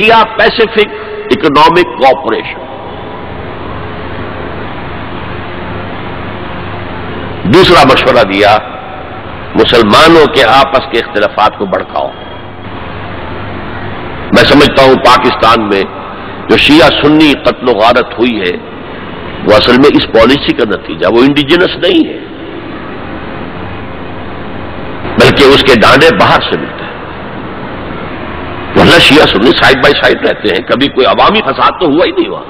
India Pacific economic cooperation. दूसरा मशवरा दिया, मुसलमानों के आपस के इख्तिलाफात को भड़काओ। मैं समझता हूं पाकिस्तान में जो शिया सुन्नी कत्ल गारत हुई है वो असल में इस पॉलिसी का नतीजा, वो इंडिजिनस नहीं है बल्कि उसके डांडे बाहर से मिलते हैं। वरना शिया सुन्नी साइड बाय साइड रहते हैं, कभी कोई अवामी फसाद तो हुआ ही नहीं हुआ।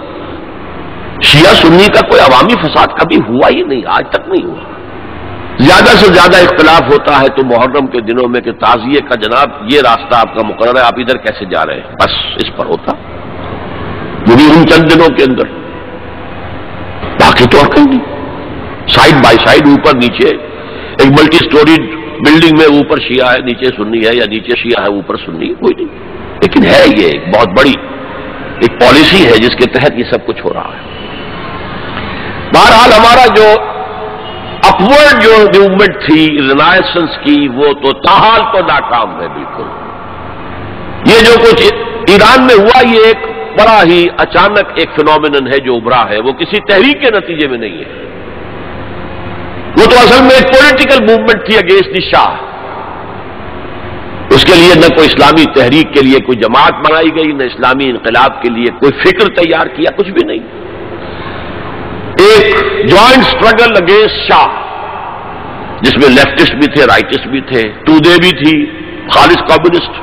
शिया सुन्नी का कोई अवामी फसाद कभी हुआ ही नहीं, आज तक नहीं हुआ। ज्यादा से ज्यादा इख्तिलाफ होता है तो मुहर्रम के दिनों में कि ताजिए का जनाब ये रास्ता आपका मुकर्रर है, आप इधर कैसे जा रहे हैं, बस इस पर होता, वो भी उन चंद दिनों के अंदर, बाकी तो और कहीं नहीं। साइड बाय साइड, ऊपर नीचे, एक मल्टी स्टोरीड बिल्डिंग में ऊपर शिया है नीचे सुन्नी है, या नीचे शिया है ऊपर सुन्नी है, कोई नहीं। लेकिन है ये एक बहुत बड़ी एक पॉलिसी है जिसके तहत ये सब कुछ हो रहा है। बहरहाल हमारा जो अपवर्ड जो मूवमेंट थी रिनायसेंस की, वो तो ताहाल तो नाकाम है बिल्कुल। ये जो कुछ ईरान में हुआ ये एक बड़ा ही अचानक एक फिनोमिनन है जो उभरा है, वो किसी तहरीक के नतीजे में नहीं है। वो तो असल में एक पॉलिटिकल मूवमेंट थी अगेंस्ट द शाह। उसके लिए न कोई इस्लामी तहरीक के लिए कोई जमात बनाई गई, न इस्लामी इनकलाब के लिए कोई फिक्र तैयार किया, कुछ भी नहीं। एक जॉइंट स्ट्रगल अगेंस्ट शाह जिसमें लेफ्टिस्ट भी थे, राइटिस्ट भी थे, तूदे भी थी, खालिस कम्युनिस्ट,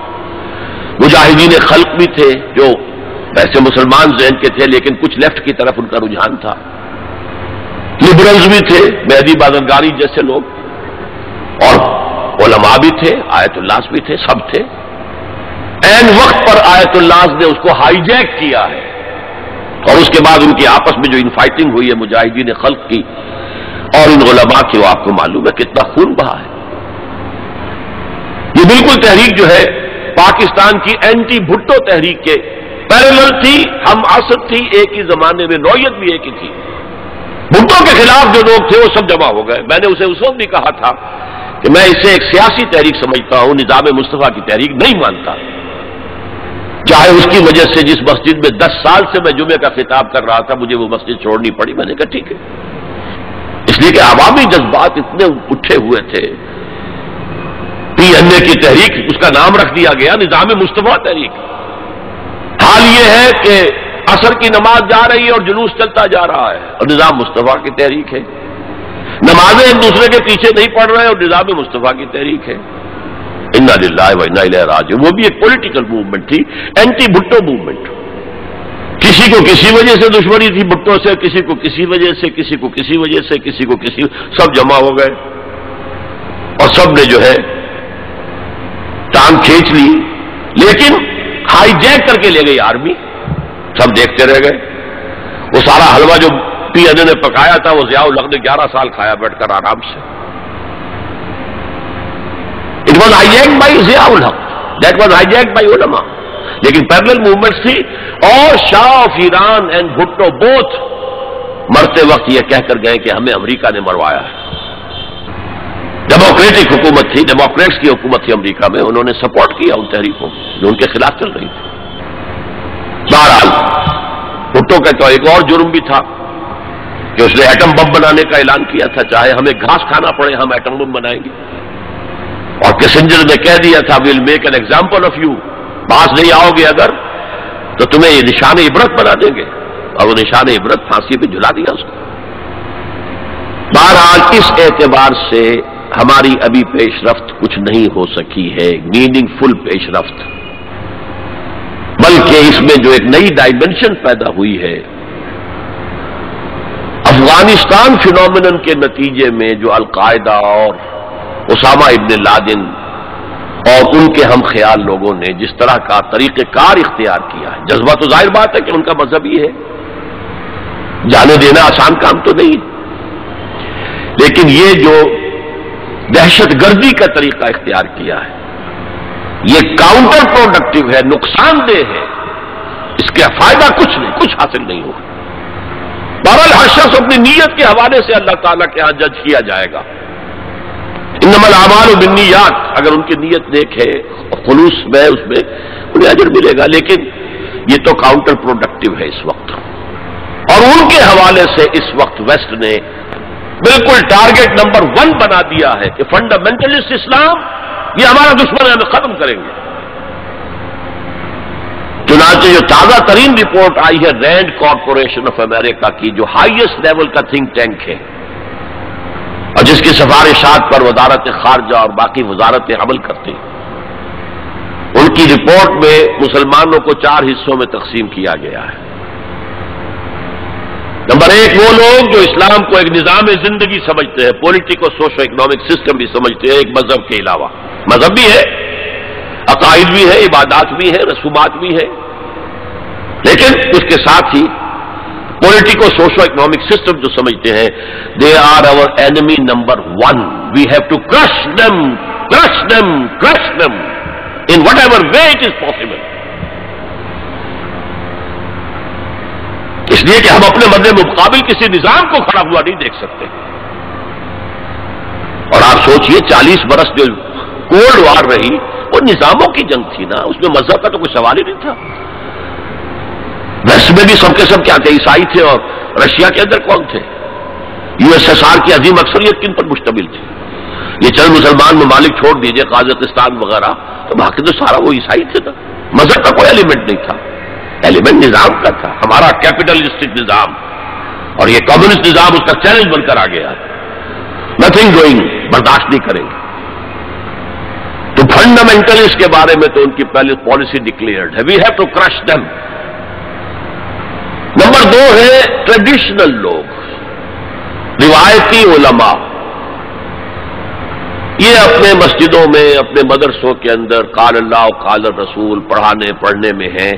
मुजाहिदीन खल्क भी थे जो वैसे मुसलमान ज़हन के थे लेकिन कुछ लेफ्ट की तरफ उनका रुझान था, लिबरल्स भी थे, मेहदी बादरगारी जैसे लोग, और उलमा भी थे, आयतुल्लास भी थे, सब थे। ऐन वक्त पर आयतुल्लास ने उसको हाईजैक किया है और उसके बाद उनकी आपस में जो इनफाइटिंग हुई है मुजाहिदीन खल्क की और इन उलमा की, वो आपको मालूम है कितना खून बहा है। ये बिल्कुल तहरीक जो है पाकिस्तान की एंटी भुट्टो तहरीक के पैरेलल थी, हम असद थी, एक ही जमाने में नौयत भी एक ही थी। भुट्टो के खिलाफ जो लोग थे वो सब जमा हो गए। मैंने उसे उस वक्त भी कहा था कि मैं इसे एक सियासी तहरीक समझता हूं, निजाम मुस्तफा की तहरीक नहीं मानता। चाहे उसकी वजह से जिस मस्जिद में 10 साल से मैं जुमे का खिताब कर रहा था मुझे वो मस्जिद छोड़नी पड़ी, मैंने कहा ठीक है, इसलिए कि आवामी जज्बात इतने उठे हुए थे। पीएनए की तहरीक, उसका नाम रख दिया गया निजाम मुस्तफा तहरीक। हाल ये है कि असर की नमाज जा रही है और जुलूस चलता जा रहा है और निजाम मुस्तफा की तहरीक है। नमाजें एक दूसरे के पीछे नहीं पढ़ रहे और निजाम मुस्तफा की तहरीक है। इन्ना लिल्लाहि व इन्ना इलैहि राजिऊन। वो भी एक पॉलिटिकल मूवमेंट थी, एंटी भुट्टो मूवमेंट। किसी को किसी वजह से दुश्मनी थी भुट्टो से, किसी को किसी वजह से, किसी को किसी वजह से, किसी को किसी, सब जमा हो गए और सब ने जो है टांग खींच ली, लेकिन हाईजैक करके ले गई आर्मी। सब देखते रह गए। वो सारा हलवा जो पीएनए ने पकाया था वो ज़ियाउल हक ने 11 साल खाया बैठकर आराम से। It was hijacked by Ziaul हक, दैट वॉज हाईजैक्ड बाई उलमा। लेकिन पैरेलल मूवमेंट्स थी और Shah of Iran and Bhutto both मरते वक्त ये कहकर गए कि हमें अमेरिका ने मरवाया है। डेमोक्रेटिक हुकूमत थी, डेमोक्रेट्स की हुकूमत थी अमेरिका में, उन्होंने सपोर्ट किया उन तहरीकों जो उनके खिलाफ चल रही थी। बहरहाल भुट्टो का तो एक और जुर्म भी था कि उसने एटम बम बनाने का ऐलान किया था, चाहे हमें घास खाना पड़े हम एटम बम बनाएंगे। और किसिंजर ने कह दिया था will make an example of you, pass नहीं आओगे अगर तो तुम्हें ये निशान इबरत बना देंगे, और वो निशान इबरत फांसी पे झुला दिया उसको। बहरहाल इस एतबार से हमारी अभी पेशरफ्त कुछ नहीं हो सकी है, मीनिंगफुल पेशरफ्त, बल्कि इसमें जो एक नई डायमेंशन पैदा हुई है अफगानिस्तान फिनोमिनन के नतीजे में, जो अलकायदा और उसामा इब्न लादेन और उनके हम ख्याल लोगों ने जिस तरह का तरीक़ेकार इख्तियार किया है, जज्बा तो जाहिर बात है कि उनका मजहबी है, जाने देना आसान काम तो नहीं, लेकिन ये जो दहशतगर्दी का तरीका इख्तियार किया है ये काउंटर प्रोडक्टिव है, नुकसानदेह है, इसका फायदा कुछ नहीं, कुछ हासिल नहीं होगा। बहरहाल हर शख्स अपनी नीयत के हवाले से अल्लाह ताला के यहां जज किया जाएगा। इन्नमल आमालु बिन्नियात, अगर उनकी नीयत नेक है और खुलूस में उसमें उन्हें अजर मिलेगा। लेकिन یہ تو کاؤنٹر پروڈکٹیو ہے اس وقت. اور ان کے حوالے سے اس وقت ویسٹ نے بالکل ٹارگٹ نمبر 1 بنا دیا ہے کہ فنڈامنٹلسٹ اسلام یہ ہمارا دشمن ہے، ہمیں ختم کریں گے. چنانچہ جو تازہ ترین رپورٹ آئی ہے رینڈ کارپوریشن آف امریکہ کی، جو ہائیسٹ لیول کا تھنک ٹینک ہے اور جس کی سفارشات پر وزارت خارجہ اور باقی وزارتیں عمل کرتی ہیں، ان کی رپورٹ میں مسلمانوں کو 4 حصوں میں تقسیم کیا گیا ہے. نمبر 1 وہ لوگ جو اسلام کو ایک نظام زندگی سمجھتے ہیں، پولیٹیکو سوشو اکنامک سسٹم بھی سمجھتے ہیں ایک مذہب کے علاوہ. مذہب بھی ہے، عقائد بھی ہے، عبادات بھی ہے، رسومات بھی ہے، لیکن اس کے ساتھ ہی پولیٹیکو سوشو اکنامک سسٹم جو سمجھتے ہیں they are our enemy number 1. We have to crush them crush them crush them in whatever way it is possible. اس لیے کہ ہم اپنے مد مقابل کسی نظام کو کھڑا ہوا نہیں دیکھ سکتے. اور آپ سوچئے 40 برس جو کولڈ وار رہی وہ نظاموں کی جنگ تھی نا، اس میں مذہب کا تو کوئی سوال ہی نہیں تھا. ویسٹ میں بھی سب کے سب کیا تھے، عیسائی تھے. اور رشیا کے اندر کون تھے؟ USSR کی عظیم اکثریت کن پر مشتمل تھی؟ یہ چند مسلمان ممالک چھوڑ دیجئے، قازقستان وغیرہ، تو باقی تو سارا وہ عیسائی تھے نا. مذہب کا کوئی ایلیمنٹ نہیں تھا، ایلیمنٹ نظام کا تھا. ہمارا کیپٹلسٹک نظام اور یہ کمیونسٹ نظام اس کا چیلنج بن کر آ گیا. نتھنگ ڈوئنگ، برداشت نہیں کریں گے. تو فنڈامنٹلسٹ کے بارے میں تو ان کی پہلے پالیسی ڈکلیئرڈ ہے، we have to crush them. Number 2 ہے ٹریڈیشنل لوگ، روایتی علماء. یہ اپنے مسجدوں میں، اپنے مدرسوں کے اندر قال اللہ و قال الرسول پڑھنے میں ہیں،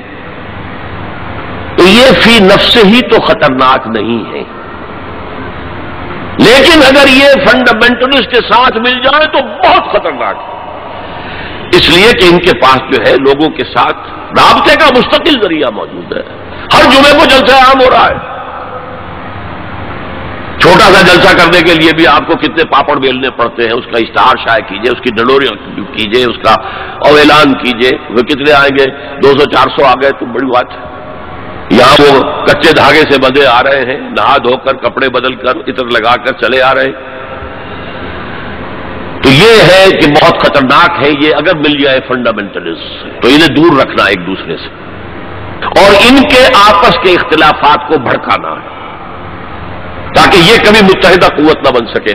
تو یہ فی نفس ہی تو خطرناک نہیں ہے. لیکن اگر یہ فنڈامنٹلسٹ کے ساتھ مل جائے تو بہت خطرناک ہے. اس لیے کہ ان کے پاس جو ہے لوگوں کے ساتھ رابطے کا مستقل ذریعہ موجود ہے. ہر جمعے کو جلسہ عام ہو رہا ہے. چھوٹا سا جلسہ کرنے کے لیے بھی آپ کو کتنے پاپڑ بیلنے پڑتے ہیں، اس کا اشتہار شائع کیجئے، اس کی ڈنڈوریاں کیجئے، اس کا اعلان کیجئے. وہ کتنے آئیں گے؟ 200-400 آ گئے تو بڑی بات ہے. یہاں وہ کچے دھاگے سے بندھے آ رہے ہیں، نہا دھو کر کپڑے بدل کر عطر لگا کر چلے آ رہے ہیں. تو یہ ہے کہ بہت خطرناک ہے. یہ اگر مل جائے فنڈامنٹلسٹ تو انہیں دور رکھنا ایک دوسرے سے، اور ان کے آپس کے اختلافات کو بھڑکانا ہے تاکہ یہ کبھی متحدہ قوت نہ بن سکے.